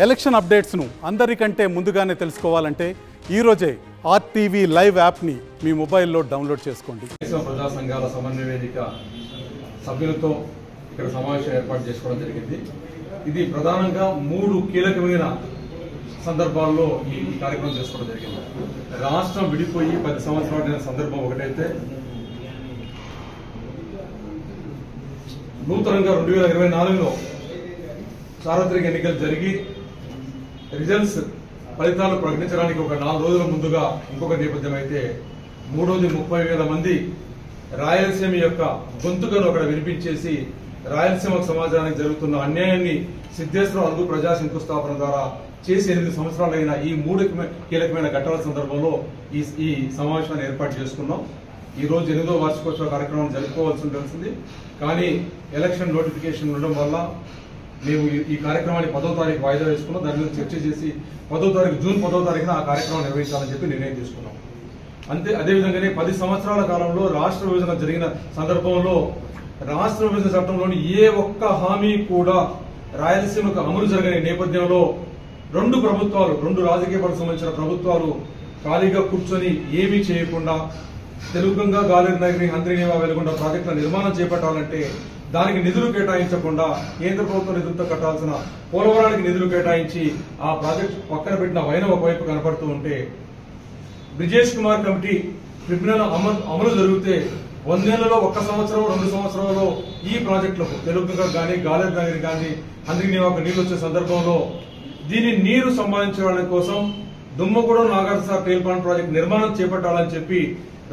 Election అప్డేట్స్ను అందరికంటే ముందుగానే తెలుసుకోవాలంటే ఈరోజే ఆర్టీవీ లైవ్ యాప్ని మీ మొబైల్లో డౌన్లోడ్ చేసుకోండి. ప్రజా సంఘాల సమన్వయ వేదిక సభ్యులతో ఇక్కడ సమావేశం ఏర్పాటు చేసుకోవడం జరిగింది. ఇది ప్రధానంగా 3 కీలకమైన సందర్భాల్లో ఈ కార్యక్రమం చేసుకోవడం జరిగింది. రాష్ట్రం విడిపోయి 10 సంవత్సరాలైన సందర్భం ఒకటైతే, నూతనంగా 2024లో సార్వత్రిక ఎన్నికలు జరిగి రిజల్ట్స్ ఫలితాలు ప్రకటించడానికి ఒక 4 రోజుల ముందుగా ఇంకొక నేపథ్యం అయితే, 3 రోజులు 30,000 మంది రాయలసీమ యొక్క గొంతుకను అక్కడ వినిపించేసి రాయలసీమ సమాజానికి జరుగుతున్న అన్యాయాన్ని సిద్ధేశ్వర అలుగు ప్రజా శంకుస్థాపన ద్వారా చేసి 8 సంవత్సరాలైన ఈ 3 కీలకమైన ఘట్టాల సందర్భంలో ఈ సమావేశాన్ని ఏర్పాటు చేసుకున్నాం. ఈ రోజు 8వ వార్షికోత్సవ కార్యక్రమం జరుపుకోవాల్సి ఉంటుంది. కానీ ఎలక్షన్ నోటిఫికేషన్ ఉండడం వల్ల మేము ఈ కార్యక్రమాన్ని 10వ తారీఖు వాయిదా వేసుకున్నాం. దాని మీద చర్చ చేసి జూన్ 10వ తారీఖున ఆ కార్యక్రమం నిర్వహించాలని చెప్పి నిర్ణయం తీసుకున్నాం. అదేవిధంగానే 10 సంవత్సరాల కాలంలో రాష్ట్ర విభజన జరిగిన సందర్భంలో రాష్ట్ర విభజన చట్టంలోని ఏ ఒక్క హామీ కూడా రాయలసీమకు అమలు జరగని నేపథ్యంలో 2 రాజకీయ పార్టీలకు సంబంధించిన ప్రభుత్వాలు ఖాళీగా కూర్చొని ఏమీ చేయకుండా తెలుగుగంగా, గాలేరు నగరి, హంద్రీనేవా, వెలుగొండ ప్రాజెక్టుల నిర్మాణం చేపట్టాలంటే దానికి నిధులు కేటాయించకుండా కేంద్ర ప్రభుత్వం నిధులతో కట్టాల్సిన పోలవరానికి నిధులు కేటాయించి ఆ ప్రాజెక్టు పక్కన పెట్టిన వైనం ఒకవైపు కనపడుతూ ఉంటే, బ్రిజేష్ కుమార్ కమిటీ ట్రిబ్యునల్ అమలు జరిగితే 100 ఏళ్లలో 1 సంవత్సరం 2 సంవత్సరాలలో ఈ ప్రాజెక్టులకు తెలుగుగంగా కానీ, గాలేరు నగరి కానీ, హంద్రీనేవాకు నీళ్లు వచ్చే సందర్భంలో దీని నీరు సంపాదించడం కోసం Dummugudem Nagarjuna tail plant project నిర్మాణం చేపట్టాలని చెప్పి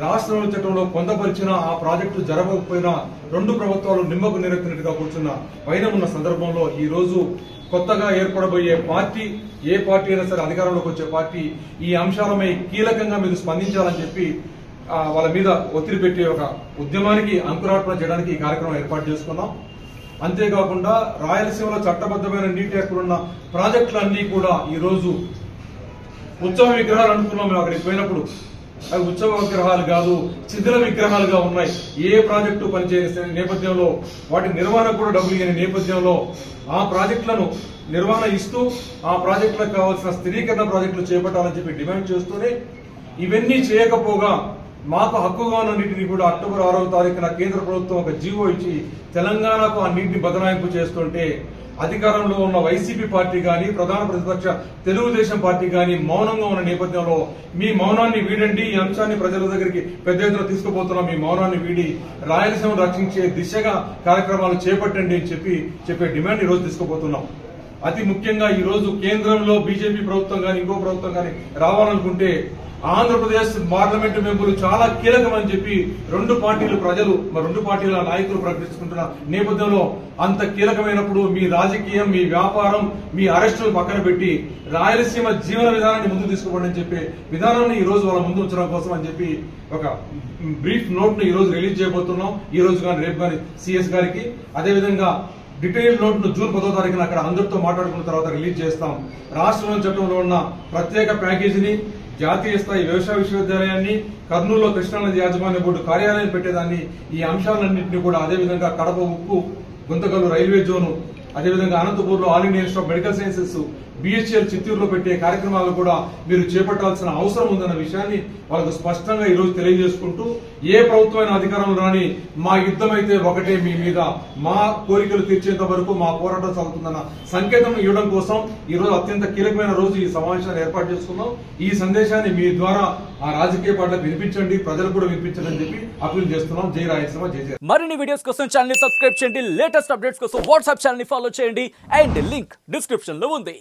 రాష్ట్ర చట్టంలో పొందపరిచిన ఆ ప్రాజెక్టు జరగకపోయినా 2 ప్రభుత్వాలు నిమ్మకు నీరెత్తినట్టుగా కూర్చున్న వైనం ఉన్న సందర్భంలో ఈ రోజు కొత్తగా ఏర్పడబోయే పార్టీ, ఏ పార్టీ అయినా సరే అధికారంలోకి వచ్చే పార్టీ, ఈ అంశాలపై కీలకంగా మీరు స్పందించాలని చెప్పి వాళ్ళ మీద ఒత్తిడి పెట్టి ఒక ఉద్యమానికి అంకురార్పణ చేయడానికి ఈ కార్యక్రమం ఏర్పాటు చేసుకున్నాం. అంతేకాకుండా రాయలసీమలో చట్టబద్దమైన నీటి హక్కులున్న ప్రాజెక్టులన్నీ కూడా ఈ రోజు ఉత్సవ విగ్రహాలు అనుకున్నాం. మేము అక్కడికి పోయినప్పుడు అవి ఉత్సవ విగ్రహాలు కాదు, శిథిల విగ్రహాలుగా ఉన్నాయి. ఏ ప్రాజెక్టు పనిచేసే నేపథ్యంలో వాటి నిర్వహణ కూడా డబ్బులు ఇవ్వని నేపథ్యంలో ఆ ప్రాజెక్టులను నిర్వహణ ఇస్తూ ఆ ప్రాజెక్టులకు కావాల్సిన స్థిరీకరణ ప్రాజెక్టులు చేపట్టాలని చెప్పి డిమాండ్ చేస్తూనే, ఇవన్నీ చేయకపోగా మాకు హక్కుగా ఉన్న నీటిని కూడా అక్టోబర్ 6వ తారీఖున కేంద్ర ప్రభుత్వం ఒక జీవో ఇచ్చి తెలంగాణకు ఆ నీటిని బదలాయింపు చేస్తుంటే, అధికారంలో ఉన్న వైసీపీ పార్టీ కానీ, ప్రధాన ప్రతిపక్ష తెలుగుదేశం పార్టీ కానీ మౌనంగా ఉన్న నేపథ్యంలో మీ మౌనాన్ని వీడండి, ఈ అంశాన్ని ప్రజల దగ్గరికి పెద్ద ఎత్తున తీసుకుపోతున్నాం, మీ మౌనాన్ని వీడి రాయలసీమను రక్షించే దిశగా కార్యక్రమాలు చేపట్టండి అని చెప్పే డిమాండ్ ఈ రోజు తీసుకుపోతున్నాం. అతి ముఖ్యంగా ఈ రోజు కేంద్రంలో బీజేపీ ప్రభుత్వం కానీ, ఇంకో ప్రభుత్వం కానీ రావాలనుకుంటే ఆంధ్రప్రదేశ్ పార్లమెంటు మెంబర్లు చాలా కీలకమని చెప్పి 2 పార్టీలు ప్రజలు, 2 పార్టీల నాయకులు ప్రకటించుకుంటున్న నేపథ్యంలో అంత కీలకమైనప్పుడు మీ రాజకీయం, మీ వ్యాపారం, మీ అరెస్టులు పక్కన పెట్టి రాయలసీమ జీవన విధానాన్ని ముందుకు తీసుకుపోండి అని చెప్పి విధానాన్ని ఈ రోజు వాళ్ళ ముందు ఉంచడం కోసం అని చెప్పి ఒక బ్రీఫ్ నోట్ ను ఈ రోజు రిలీజ్ చేయబోతున్నాం. ఈ రోజు కానీ రేపు కానీ సిఎస్ గారికి, అదేవిధంగా డీటెయిల్ నోట్ ను జూన్ 10వ తారీఖున అక్కడ అందరితో మాట్లాడుకున్న తర్వాత రిలీజ్ చేస్తాం. రాష్ట్రంలో చట్టంలో ఉన్న ప్రత్యేక ప్యాకేజీని, జాతీయ స్థాయి వ్యవసాయ విశ్వవిద్యాలయాన్ని, కర్నూలులో కృష్ణానది యాజమాన్య బోర్డు కార్యాలయం పెట్టేదాన్ని, ఈ అంశాలన్నింటినీ కూడా, అదేవిధంగా కడప ఉక్కు, గుంతకల్లు రైల్వే జోను, అదేవిధంగా అనంతపూర్లో all India institute of medical sciences, BHEL చిత్తూరులో పెట్టే కార్యక్రమాలు కూడా మీరు చేపట్టాల్సిన అవసరం ఉందన్న విషయాన్ని వాళ్ళకు స్పష్టంగా ఈ రోజు తెలియజేసుకుంటూ, ఏ ప్రభుత్వమైన అధికారంలో రాని మా యుద్ధం అయితే ఒకటే మీ మీద, మా కోరికలు తీర్చేంత వరకు మా పోరాటం సాగుతుందన్న సంకేతం ఇవ్వడం కోసం ఈ రోజు అత్యంత కీలకమైన రోజు ఈ సమావేశాన్ని ఏర్పాటు చేసుకున్నాం. ఈ సందేశాన్ని మీ ద్వారా ఆ రాజకీయ పార్టీలకు వినిపించండి, ప్రజలు కూడా వినిపించండి అని చెప్పి అప్పీల్ చేస్తున్నాం. జై రాయలసీమ, జై జై. మరిన్ని వీడియోస్ కోసం ఛానల్ ని సబ్స్క్రైబ్ చేయండి, లేటెస్ట్ అప్డేట్స్ కోసం వాట్సాప్ ఛానల్ ని ఫాలో చేయండి, అండ్ లింక్ డిస్క్రిప్షన్ లో ఉంది.